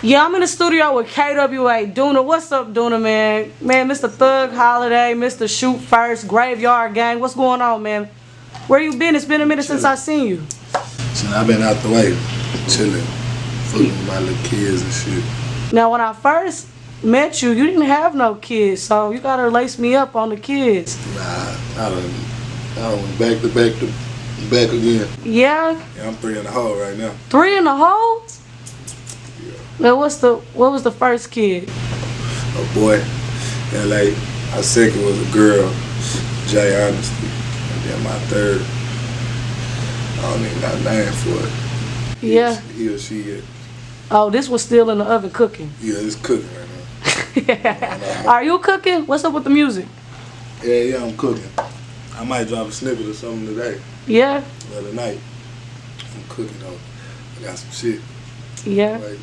Yeah, I'm in the studio with KWA Dunna. What's up, Dunna, man? Man, Mr. Thug Holiday, Mr. Shoot First, Graveyard Gang. What's going on, man? Where you been? It's been a minute since I seen you. So I've been out the way, chilling, fucking with my little kids and shit. Now, when I first met you, you didn't have no kids, so you gotta lace me up on the kids. Nah, I done went back to back again. Yeah? Yeah, I'm 3 in the hole right now. 3 in the hole? Yeah. Now, what was the first kid? A boy. And like, my second was a girl, Jay Honesty. And then my third, I don't even got a name for it. Yeah. He or she. Yeah, Oh, this was still in the oven cooking. it's cooking right Yeah. Are you cooking? What's up with the music? now. Yeah, I'm cooking. I might drop a snippet or something today. Yeah? But tonight, I'm cooking though. I got some shit. Yeah. Like,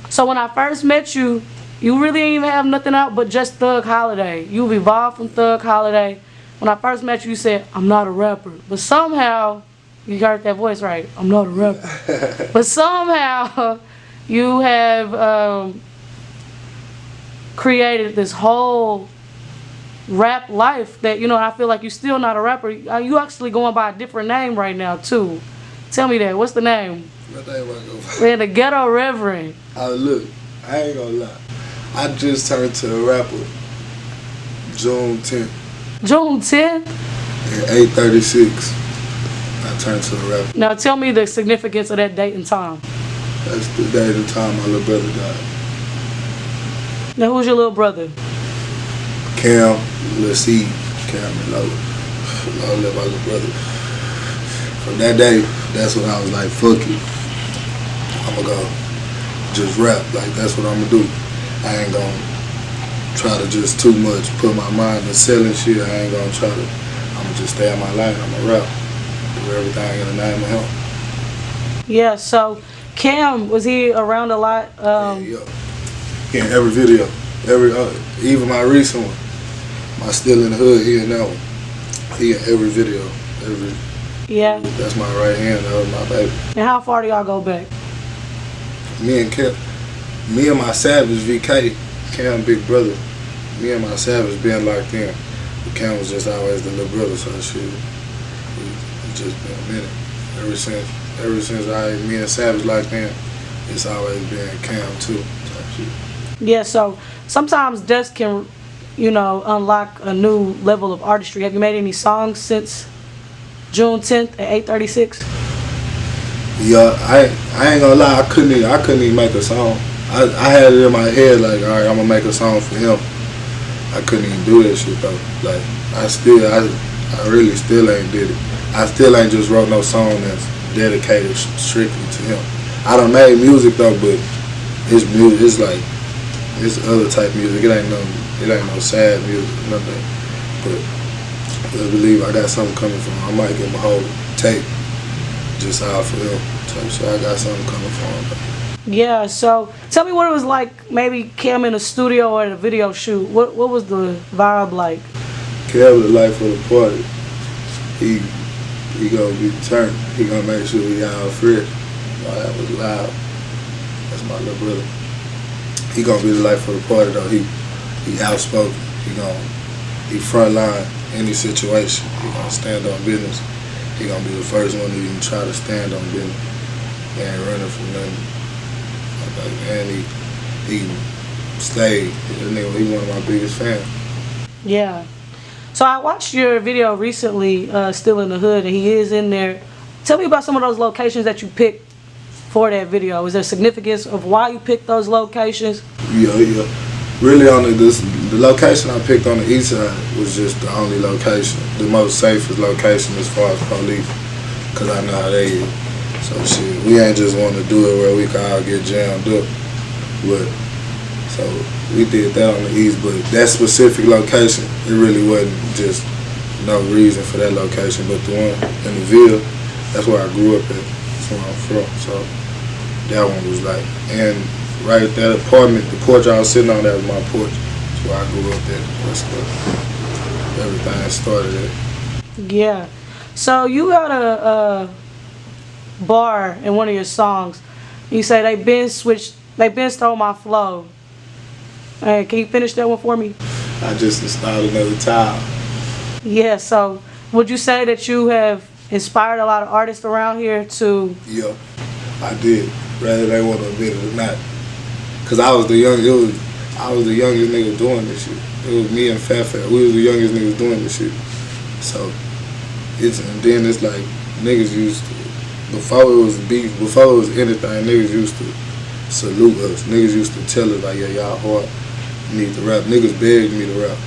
So when I first met you, you really didn't even have nothing out but just Thug Holiday. You've evolved from Thug Holiday. When I first met you, you said, I'm not a rapper. But somehow, you heard that voice right, I'm not a rapper. But somehow, you have created this whole rap life that, I feel like you're still not a rapper. You actually going by a different name right now, too. Tell me that. What's the name? what they want to go Man, the Ghetto Reverend. Oh, look, I ain't gonna lie. I just turned to a rapper June 10th June 10th? at 8:36. I turned to a rapper. Now tell me the significance of that date and time. That's the day and time my little brother died. Now who's your little brother? Cam, Lil C, Cam and Lola. Lola left my little brother. From that day, that's when I was like, fuck it. I'ma go just rap. Like, that's what I'ma do. I ain't gonna try to just too much put my mind in selling shit. I ain't gonna try to. I'ma just stay on my lane. I'ma rap. Do everything in the name of him. Yeah, so Cam, was he around a lot? Yeah. In every video. Even my recent one. My Still in the Hood, he in that one. He in every video. Yeah. That's my right hand. That was my baby. And how far do y'all go back? Me and my Savage VK, Cam big brother. Me and my Savage been locked in. But Cam was just always the little brother, so shit. It's just been a minute. Ever since me and Savage locked in, it's always been Cam too. Type shit. Yeah, so sometimes death can, unlock a new level of artistry. Have you made any songs since June 10th at 8:36? Yeah, I ain't gonna lie, I couldn't even make a song. I had it in my head like, all right, I'm gonna make a song for him. I couldn't even do that shit though. Like, I really still ain't did it. I still ain't just wrote no song that's dedicated strictly to him. I done made music though, but his music is like, it's other type music. It ain't no sad music, nothing. But I believe I got something coming from him. I might get my whole tape just out for him. So I got something coming for him. Yeah, so tell me what it was like, maybe Cam in a studio or at a video shoot. What was the vibe like? Cam the life of the party. He gonna be turned. He gonna make sure we all fresh. That was loud. That's my little brother. He gonna be the life of the party though. He outspoken. He front line any situation. He gonna stand on business. He gonna be the first one to even try to stand on business. He ain't running from nothing. And he stayed. He one of my biggest fans. Yeah. So I watched your video recently, Still in the Hood, and he is in there. Tell me about some of those locations that you picked for that video. Is there significance of why you picked those locations? Yeah. Really, the location I picked on the east side was just the only location, the most safest location as far as police, because I know how they is. So shit, we ain't just want to do it where we can all get jammed up. But so we did that on the east, but that specific location, it really wasn't just no reason for that location, but the one in the Ville, that's where I grew up at. That's where I'm from. So that one was like, and right at that apartment, the porch I was sitting on, that was my porch. That's where I grew up at. That's where everything started at. Yeah. So you got a bar in one of your songs. You say they been switched They been stole my flow. Hey, can you finish that one for me? I just installed another tile. Yeah, so would you say that you have inspired a lot of artists around here to... Yeah, I did. Whether they want to admit it or not. Cause I was the youngest nigga doing this shit. It was me and Fat. We was the youngest niggas doing this shit. So and then it's like niggas used to, before it was beef, before it was anything, niggas used to salute us. Niggas used to tell us like, yeah, y'all hard, you need to rap. Niggas begged me to rap.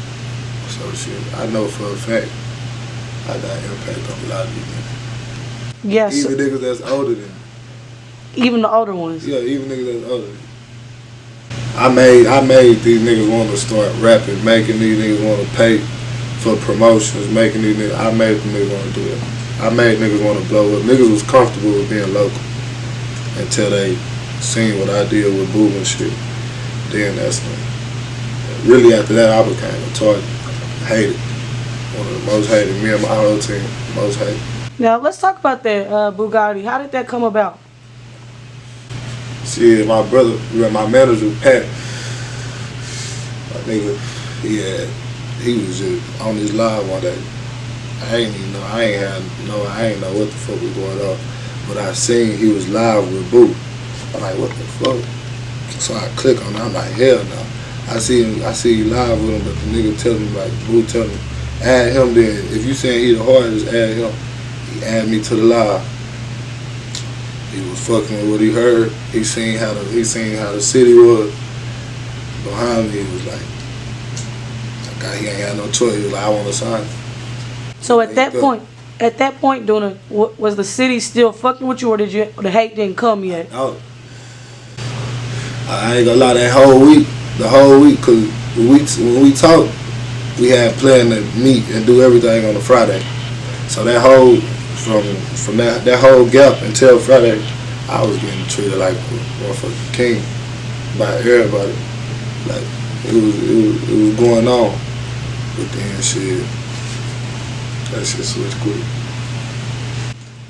So shit, I know for a fact I got impact on a lot of these niggas. Yes. Even niggas that's older than me. Even the older ones. Yeah, even niggas that's older than me. I made these niggas want to start rapping, making these niggas want to pay for promotions, making these niggas, I made them niggas want to do that. I made niggas want to blow up. Niggas was comfortable with being local until they seen what I did with Boo and shit. Then that's when, really after that I became a target. Hated. One of the most hated. Me and my whole team, most hated. Now let's talk about that Boogotti. How did that come about? Shit, my brother, my manager, Pat, my nigga, he was just on his live one day. I ain't know what the fuck was going on. But I seen he was live with Boo. I'm like, what the fuck? So I click on it, I'm like, hell no. I see you live with him, but the nigga tell me, like, Boo tell me, add him then. If you saying he the hardest, add him. He add me to the live. He was fucking with what he heard. He seen how the city was behind me. He was like, he ain't had no choice. He was like, I want to sign. So at that point, Dunna, was the city still fucking with you, or the hate didn't come yet? Oh, I ain't gonna lie. The whole week, cause when we talked, we had planned to meet and do everything on a Friday. So that whole from that whole gap until Friday, I was getting treated like a motherfucking king by everybody. Like it was going on, but then shit, that shit switched quick.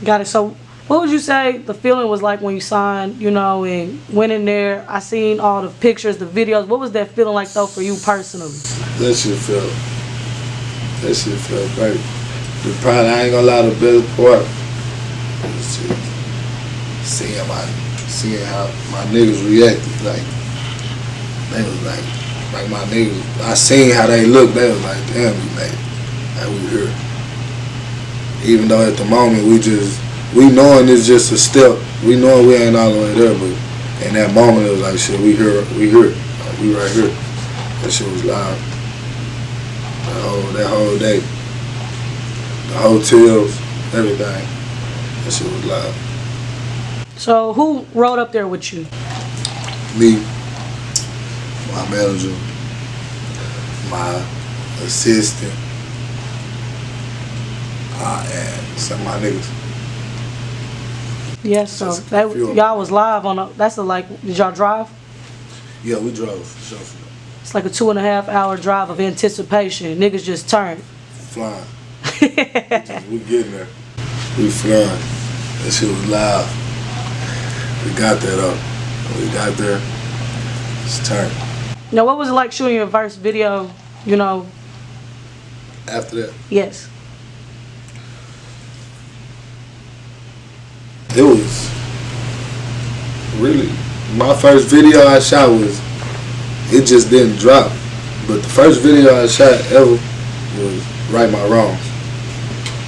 Got it. So what would you say the feeling was like when you signed, and went in there? I seen all the pictures, the videos. What was that feeling like though for you personally? That shit felt great. I ain't gonna lie, the best part was just seeing how my niggas reacted. Like, they was like my niggas, I seen how they looked, they was like, damn, we made it. Like, we here. Even though at the moment we knowing it's just a step. We knowing we ain't all the way there, but in that moment it was like, shit, we here. Like, we right here. That shit was loud. That whole day. The hotels, everything. That shit was loud. So who rode up there with you? Me, my manager, my assistant, and some of my niggas. Yeah, so y'all was live on did y'all drive? Yeah, we drove, for sure. It's like a 2.5 hour drive of anticipation. Niggas just turned. Flying. We getting there. We flying. That shit was loud. We got there though. When we got there, it's turned. Now, what was it like shooting your verse video, After that? Yes. It was really, my first video I shot it just didn't drop. But the first video I shot ever was Right My Wrongs.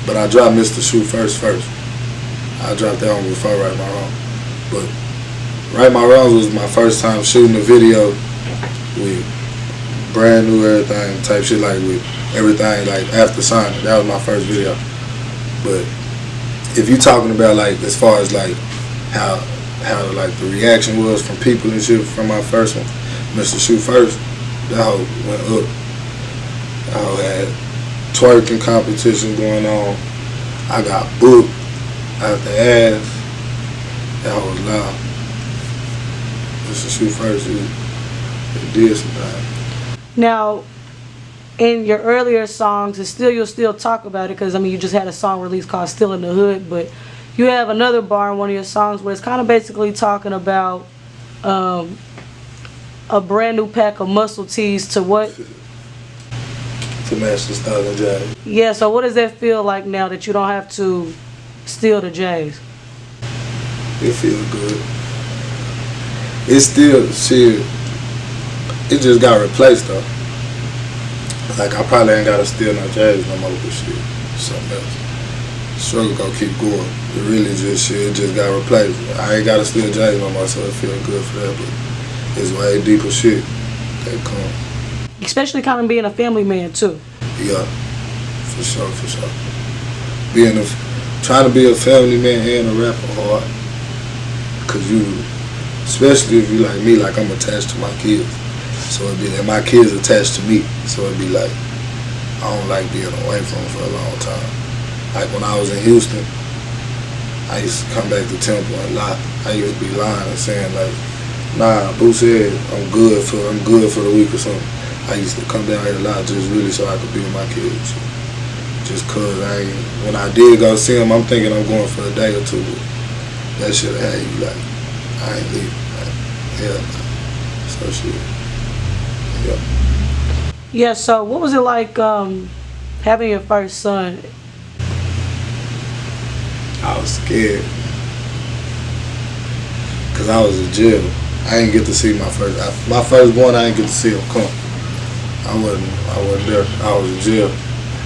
But I dropped Mr. Shoot first. I dropped that one before Right My Wrongs. But Right My Wrongs was my first time shooting a video with brand new everything type shit, like with everything like after signing. That was my first video. But if you talking about like as far as like how like the reaction was from people and shit from my first one, Mr. Shoot First, that hoe went up. That hoe had twerking competition going on. I got booked after ass. That hoe was loud. Mr. Shoot First, it did something. Now, in your earlier songs, you'll still talk about it because you just had a song released called "Still in the Hood," but you have another bar in one of your songs where it's kind of basically talking about a brand new pack of muscle tees to what? To match the style of J's. Yeah, so what does that feel like now that you don't have to steal the J's? It feels good. It's still shit. It just got replaced though. Like I probably ain't gotta steal no J's no more, but shit, something else. Struggle gonna keep going. It really just shit. It just got replaced. I ain't gotta steal J's no more, so it feel good for that. But it's way deeper shit that comes. Especially kind of being a family man too. Yeah, for sure, for sure. Trying to be a family man and a rapper hard. Cause you, especially if you like me, like I'm attached to my kids. So it'd be like my kids attached to me. So it'd be like, I don't like being away from them for a long time. Like when I was in Houston, I used to come back to Temple and lie. I used to be lying and saying like, nah, Boo said I'm good for the week or something. I used to come down here a lot just really so I could be with my kids. Just cause when I did go see them, I'm thinking I'm going for a day or two. That shit had you like, I ain't leaving. Like, hell no. So shit. Yeah. Yeah, so what was it like having your first son? I was scared. Cause I was in jail. I didn't get to see my firstborn, I didn't get to see him come. I wasn't there. I was in jail.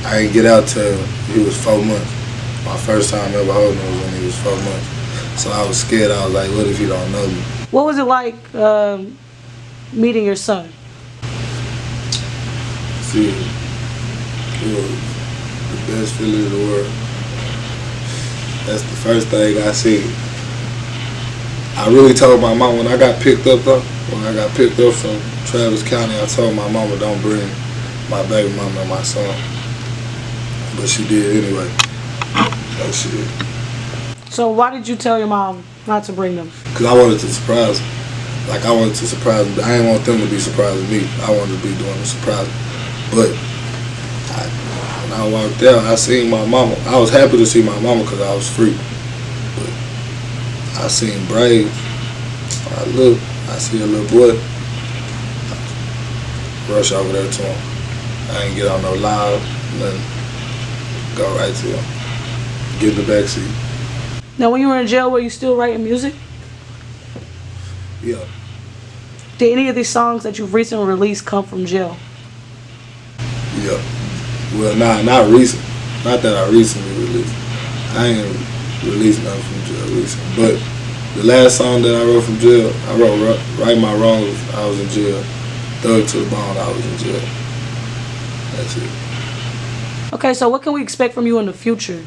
I didn't get out till he was 4 months. My first time ever holding him was when he was 4 months. So I was scared. I was like, what if he don't know me? What was it like meeting your son? See, it was the best feeling in the world. That's the first thing I seen. I really told my mom when I got picked up though, when I got picked up from Travis County, I told my mama don't bring my baby mama and my son. But she did anyway. So she did. So why did you tell your mom not to bring them? Because I wanted to surprise them. Like I wanted to surprise them. I didn't want them to be surprising me. I wanted to be doing the surprise. But when I walked out, I seen my mama. I was happy to see my mama because I was free. But I seen Brave. I see a little boy. Rush over there to him. I ain't get on no loud, nothing. Go right to him. Get in the backseat. Now, when you were in jail, were you still writing music? Yeah. Did any of these songs that you've recently released come from jail? Yeah. Well, not recent. Not that I recently released. I ain't released nothing from jail recently. But the last song that I wrote from jail, I wrote Right My Wrongs, I was in jail. Thug to the Bone, I was in jail. That's it. Okay, so what can we expect from you in the future?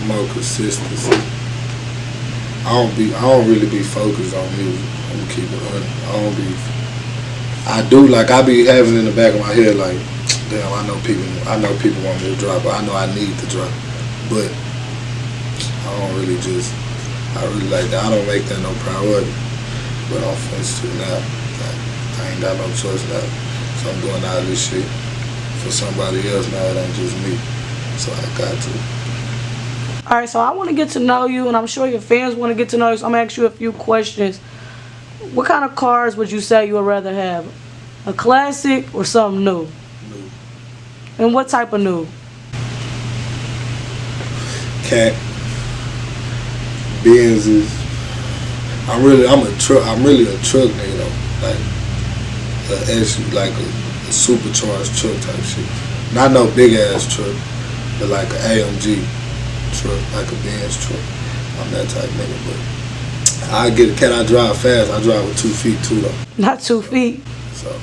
More consistency. I don't really be focused on music. I'm gonna keep it honest. I do, like I be having in the back of my head like, damn, I know people want me to drop, but I know I need to drop. But I really like that. I don't make that no priority. But I'm finished to now. I ain't got no choice now. So I'm doing all this shit for somebody else now. It ain't just me. So I got to. All right, so I want to get to know you, and I'm sure your fans want to get to know you, so I'm going to ask you a few questions. What kind of cars would you say you would rather have? A classic or something new? New. And what type of new? Cat. Benzes. I'm really a truck nigga though. Like a SUV, like a supercharged truck type shit. Not no big ass truck, but like an AMG truck, like a Benz truck. I'm that type nigga, but can I drive fast? I drive with 2 feet too though. Not 2 feet. So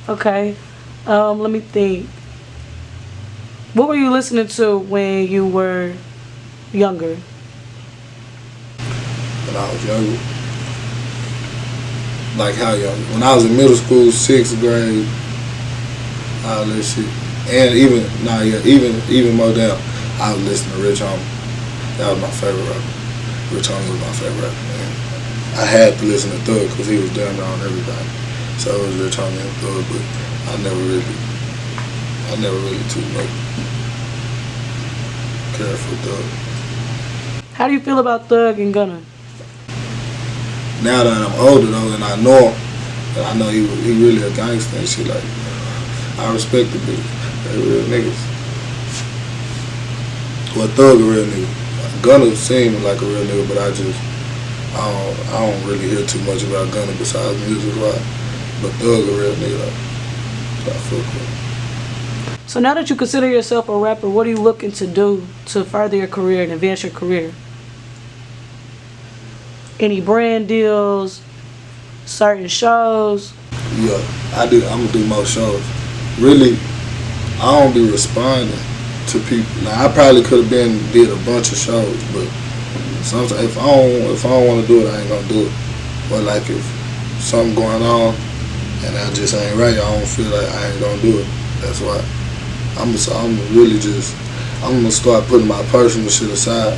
Okay. Let me think. What were you listening to when you were younger? when I was younger. Like how young? When I was in middle school, 6th grade, all that shit. And even more down, I was listening to Rich Homie. That was my favorite rapper. Rich Homie was my favorite rapper, man. I had to listen to Thug because he was damn near on everything. So it was Rich Homie and Thug, but I never really too much cared for Thug. How do you feel about Thug and Gunna? Now that I'm older though, and I know him, and I know he really a gangster and shit. Like, I respect the bitch. They real niggas. Well, Thug a real nigga. Gunna seemed like a real nigga, but I don't really hear too much about Gunna besides music wise. But Thug a real nigga though. So I fuck with him. So now that you consider yourself a rapper, what are you looking to do to further your career and advance your career? Any brand deals, certain shows? Yeah, I'm gonna do more shows. Really, I don't be responding to people. Like, I probably could have did a bunch of shows, but sometimes if I don't want to do it, I ain't gonna do it. But like if something going on and I just ain't right, I don't feel like I ain't gonna do it. That's why I'm gonna start putting my personal shit aside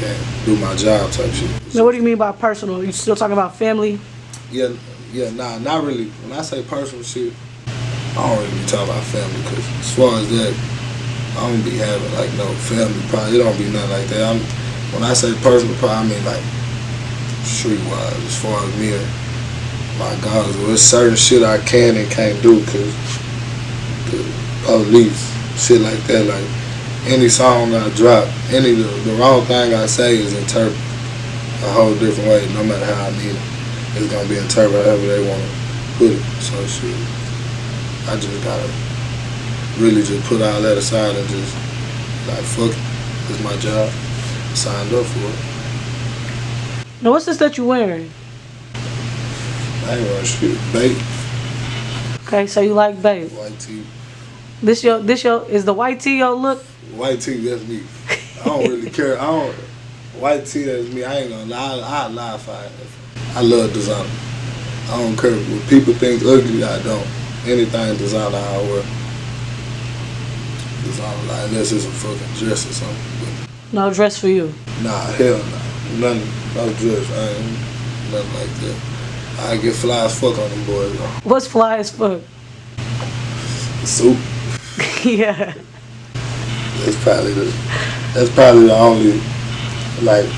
and do my job type shit. Now, what do you mean by personal? You still talking about family? Yeah, nah, not really. When I say personal shit, I don't really be talking about family, because as far as that, I don't be having like no family probably. It don't be nothing like that. When I say personal probably, I mean like streetwise, as far as me and my guys. There's certain shit I can and can't do because the police, shit like that. Like any song I drop, the wrong thing I say is interpreted a whole different way, no matter how I mean it. It's gonna be interpreted however they wanna put it. So shit, I just gotta really just put all that aside and just like fuck it. It's my job. I signed up for it. Now, what's this that you wearing? I ain't wearing shit. Bait. Okay, so you like babe. White tee. This is the white tee your look? White tee, that's me. I don't really care. White tee, that's me. I ain't gonna lie. I lie if I love designer. I don't care. When people think ugly, I don't. Anything designer, I wear. Designer, like, unless it's a fucking dress or something. No dress for you? Nah, hell nah. Nothing, no dress. I ain't nothing like that. I get fly as fuck on them boys, though. What's fly as fuck? Soup. Yeah. That's probably the only, like,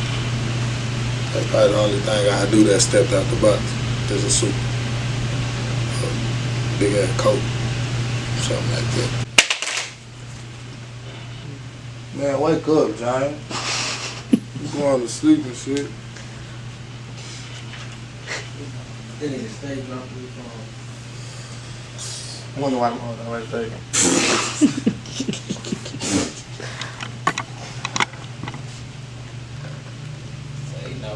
that's probably the only thing I do that stepped out the box. There's a suit. A big ass coat. Something like that. Man, wake up, Giant. You going to sleep and shit. I wonder why I'm on that right there. Say no,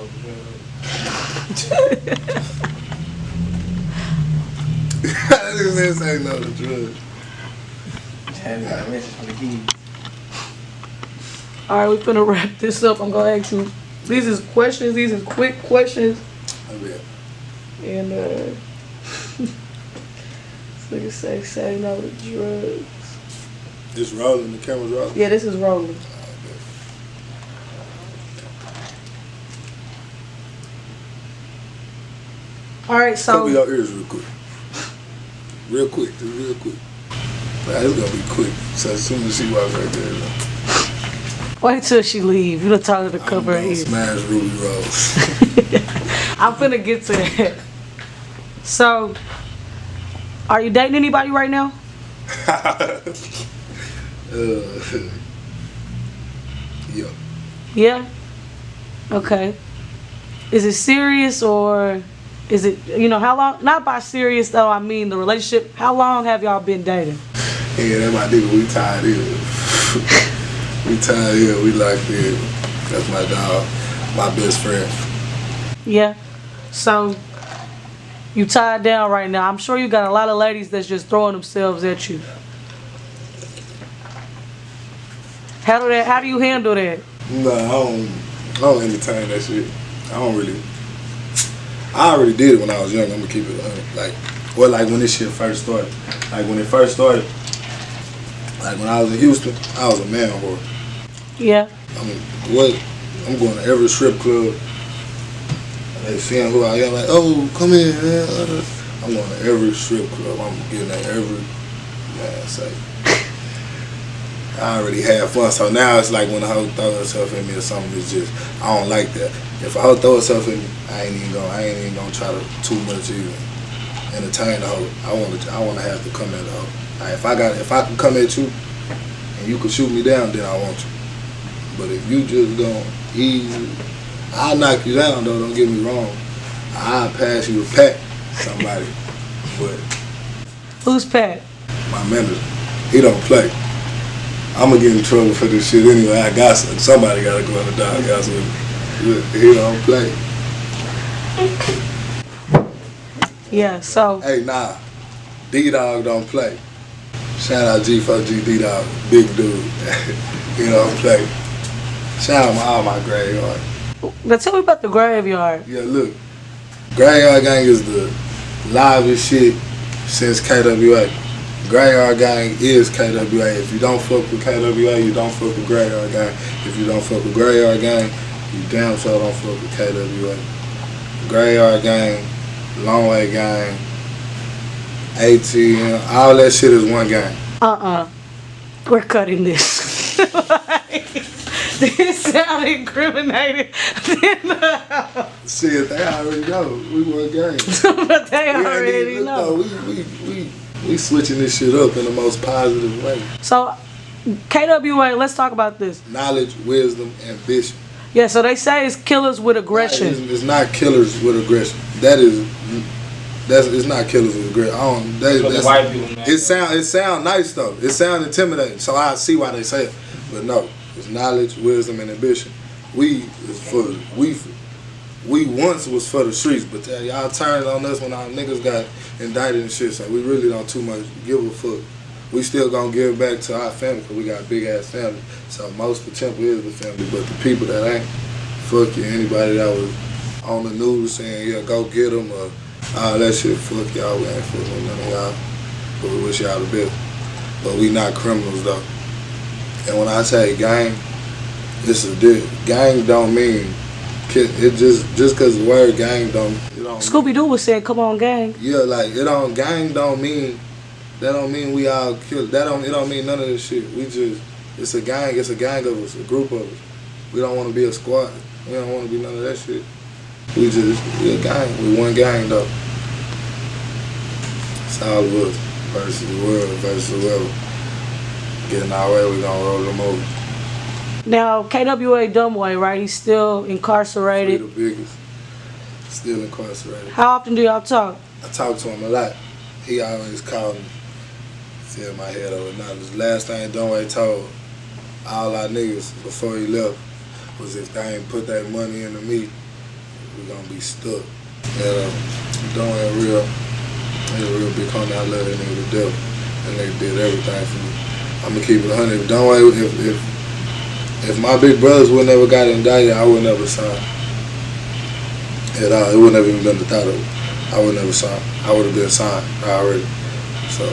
I didn't say no to drugs. Damn, you got a message from the kids. All right, we finna wrap this up. I'm gonna ask you. These is questions. These is quick questions. I bet. And so you say no to drugs. It's rolling. The camera's rolling. Yeah, this is rolling. All right, so Cover your ears real quick. Real quick, just real quick. Nah, it's gonna be quick. So as soon as she walks right there, wait till she leave. You done told her to cover her I'm gonna ears. smash Ruby Rose. I'm finna get to that. So, are you dating anybody right now? Yeah. Yeah? Okay. Is it serious or is it, how long? Not by serious though, I mean the relationship. How long have y'all been dating? Yeah, that's my nigga. We tied in. We tied in. We locked in. That's my dog. My best friend. Yeah. So, you tied down right now. I'm sure you got a lot of ladies that's just throwing themselves at you. How do you handle that? Nah, I don't entertain that shit. I already did it when I was young. I'm gonna keep it 100. Like when this shit first started. Like when it first started. Like when I was in Houston, I was a man whore. Yeah. I mean, I'm going to every strip club. They seeing who I am, like, oh, come in, man. I'm going to every strip club. I'm getting at every man say. I already had fun. So now it's like when a hoe throw herself at me or something, it's just, I don't like that. If a hoe throw herself at me, I ain't even gonna try to too much even entertain the hoe. I wanna have to come at the hoe. Like, if I can come at you and you can shoot me down, then I want you. But if you just gon' easy, I'll knock you down though, don't get me wrong. I'll pass you a pack, somebody. But Who's Pat? my manager, he don't play. I'm gonna get in trouble for this shit anyway. I got somebody gotta go in the doghouse with me. He don't play. Yeah, so. Hey, nah, D-Dog don't play. Shout out G4G D-Dog, big dude. He don't play. Shout out all my graveyard. Now tell me about the graveyard. Yeah, look, Graveyard Gang is the livest shit since KWA. Graveyard Gang is KWA. If you don't fuck with KWA, you don't fuck with Graveyard Gang. If you don't fuck with Graveyard Gang, you damn sure don't fuck with KWA. Graveyard Gang, Long Way Gang, ATM, all that shit is one gang. We're cutting this. This sound incriminating. Shit, they already know. We one gang. But they already know. We switching this shit up in the most positive way. So, KWA, let's talk about this. Knowledge, wisdom, ambition. Yeah, so they say it's killers with aggression. It's not killers with aggression. It's not killers with aggression. That's white people, man. It sound nice though. It sound intimidating. So I see why they say it. But no, it's knowledge, wisdom, and ambition. We once was for the streets, but y'all turned on us when our niggas got indicted and shit. So we really don't too much give a fuck. We still gonna give back to our family because we got a big ass family. So most of the temple is the family, but the people that ain't, fuck you. Anybody that was on the news saying, yeah, go get them or all that shit, fuck y'all. We ain't fucking with none of y'all. But we wish y'all the best. But we not criminals though. And when I say gang, gang don't mean, it just cause the word gang don't Scooby-Doo was saying, come on, gang. Yeah, like gang don't mean, that don't mean we all kill. It don't mean none of this shit. It's a gang of us, a group of us. We don't want to be a squad. We don't want to be none of that shit. We a gang. We one gang though. It's all of us versus the world, versus whoever. Getting our way, we gonna roll them over. Now, KWA Dumbway, right? He's still incarcerated. He's the biggest. Still incarcerated. How often do y'all talk? I talk to him a lot. He always called me. Fill my head over knowledge. Last thing Dunway told all our niggas before he left was if they ain't put that money into me, we gonna be stuck. And Dunway he a real big homie. I love that nigga to death. That nigga did everything for me. I'ma keep it 100. Dunway, if my big brothers would never got indicted, I would never sign. At all. It would never even been the thought of it. I would never sign. I would have been signed already. So,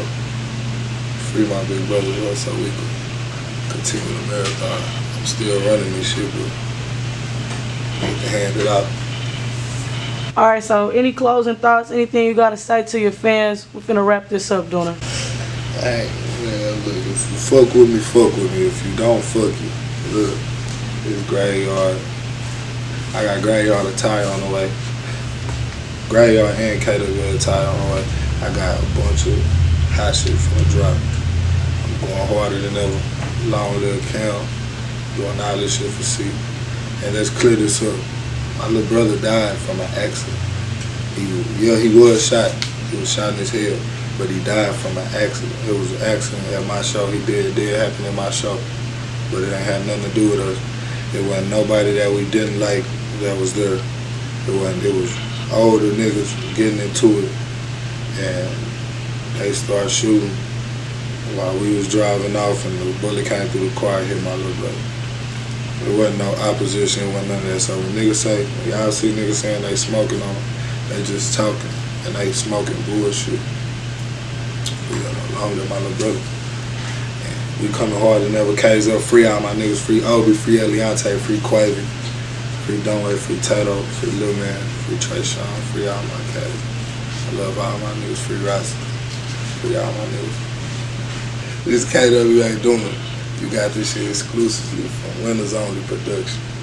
free my big brothers so we could continue the marathon. I'm still running this shit, but I need to hand it out. All right, so any closing thoughts, anything you got to say to your fans? We're finna wrap this up, Dunna. Hey, man, look, if you fuck with me, fuck with me. If you don't, fuck you. Look, it's Graveyard. I got Graveyard attire on the way. Graveyard and KWA attire on the way. I got a bunch of hot shit from the drop. I'm going harder than ever. Long little Cam, doing all this shit for C. And let's clear this up. My little brother died from an accident. He was shot. He was shot in his head, but he died from an accident. It was an accident at my show. It did happen at my show, but it ain't had nothing to do with us. It wasn't nobody that we didn't like that was there. It was older niggas getting into it, and they started shooting while we was driving off, and the bullet came through the car and hit my little brother. There wasn't no opposition, wasn't none of that. So when niggas say, y'all see niggas saying they smoking on them, they just talking, and they smoking bullshit. We got no longer my little brother. And we coming harder than ever. K's up, free all my niggas, free Obi, free Eliante, free Quavy, free Dunway, free Tato, free Lil Man, free Trey Sean, free all my K's. I love all my niggas, free Rossi, free all my niggas. This KWA Dunna. You got this shit exclusively from Winners Only Production.